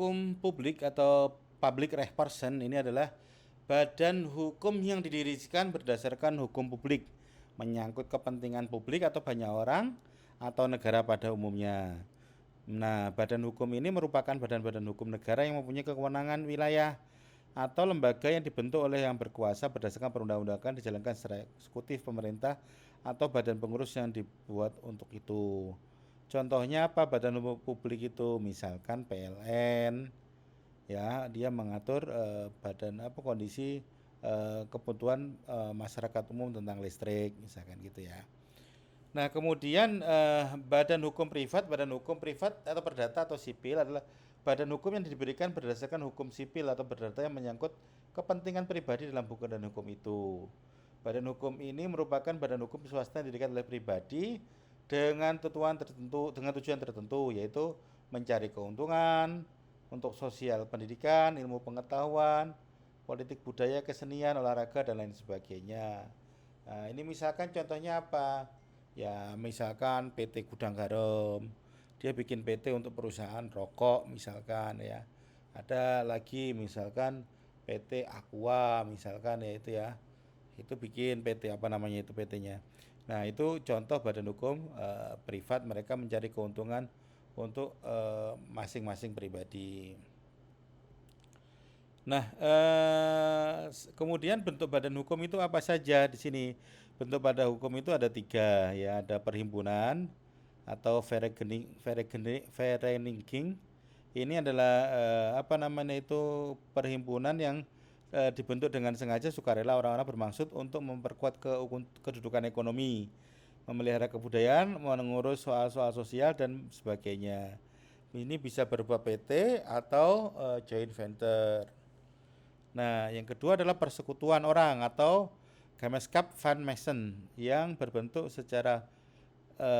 Hukum publik atau public right person ini adalah badan hukum yang didirikan berdasarkan hukum publik, menyangkut kepentingan publik atau banyak orang atau negara pada umumnya. Nah, badan hukum ini merupakan badan-badan hukum negara yang mempunyai kewenangan wilayah atau lembaga yang dibentuk oleh yang berkuasa berdasarkan perundang-undangan, dijalankan secara eksekutif pemerintah atau badan pengurus yang dibuat untuk itu. Contohnya apa badan hukum publik itu? Misalkan PLN, ya dia mengatur badan apa kondisi kebutuhan masyarakat umum tentang listrik, misalkan gitu ya. Nah, kemudian badan hukum privat atau perdata atau sipil adalah badan hukum yang diberikan berdasarkan hukum sipil atau perdata yang menyangkut kepentingan pribadi dalam badan hukum itu. Badan hukum ini merupakan badan hukum swasta yang didirikan oleh pribadi dengan tujuan tertentu, yaitu mencari keuntungan untuk sosial pendidikan, ilmu pengetahuan, politik budaya, kesenian, olahraga dan lain sebagainya. Nah, ini misalkan contohnya apa? Ya, misalkan PT Gudang Garam, dia bikin PT untuk perusahaan rokok misalkan ya. Ada lagi misalkan PT Aqua misalkan ya itu ya. Itu bikin PT apa namanya itu PT-nya. Nah, itu contoh badan hukum privat mereka mencari keuntungan untuk masing-masing pribadi. Nah, kemudian bentuk badan hukum itu apa saja di sini? Bentuk badan hukum itu ada tiga, ya ada perhimpunan atau vereniging. Ini adalah apa namanya itu perhimpunan yang dibentuk dengan sengaja sukarela orang-orang bermaksud untuk memperkuat kedudukan ekonomi, memelihara kebudayaan, mengurus soal-soal sosial dan sebagainya. Ini bisa berupa PT atau joint venture. Nah, yang kedua adalah persekutuan orang atau Gemeinschaft van Mensen yang berbentuk secara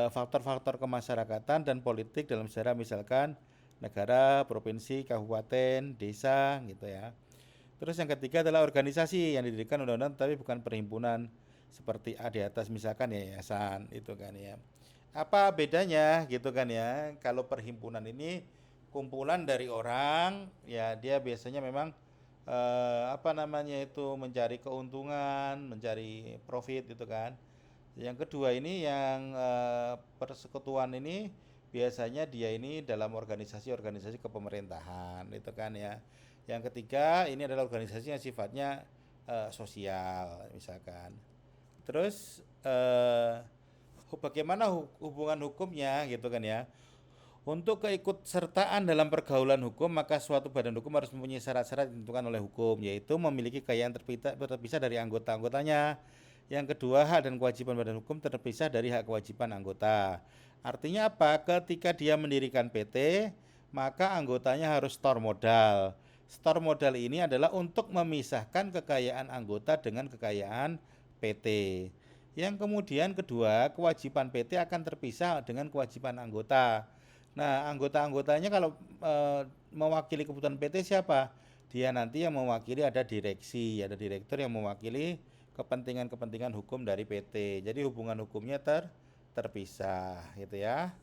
faktor-faktor kemasyarakatan dan politik dalam sejarah, misalkan negara, provinsi, kabupaten, desa gitu ya. Terus yang ketiga adalah organisasi yang didirikan undang-undang tapi bukan perhimpunan seperti A di atas, misalkan yayasan itu kan ya. Apa bedanya gitu kan ya? Kalau perhimpunan ini kumpulan dari orang, ya dia biasanya memang apa namanya itu mencari keuntungan, mencari profit gitu kan. Yang kedua ini yang persekutuan ini biasanya dia ini dalam organisasi-organisasi kepemerintahan itu kan ya. Yang ketiga ini adalah organisasi yang sifatnya sosial misalkan. Terus bagaimana hubungan hukumnya gitu kan ya. Untuk keikutsertaan dalam pergaulan hukum, maka suatu badan hukum harus mempunyai syarat-syarat yang ditentukan oleh hukum, yaitu memiliki kekayaan terpisah dari anggota-anggotanya. Yang kedua, hak dan kewajiban badan hukum terpisah dari hak kewajiban anggota. Artinya apa? Ketika dia mendirikan PT, maka anggotanya harus store modal. Store modal ini adalah untuk memisahkan kekayaan anggota dengan kekayaan PT. Yang kemudian kedua, kewajiban PT akan terpisah dengan kewajiban anggota. Nah, anggota-anggotanya kalau mewakili kebutuhan PT siapa? Dia nanti yang mewakili ada direksi, ada direktur yang mewakili kepentingan-kepentingan hukum dari PT. Jadi hubungan hukumnya terpisah gitu ya.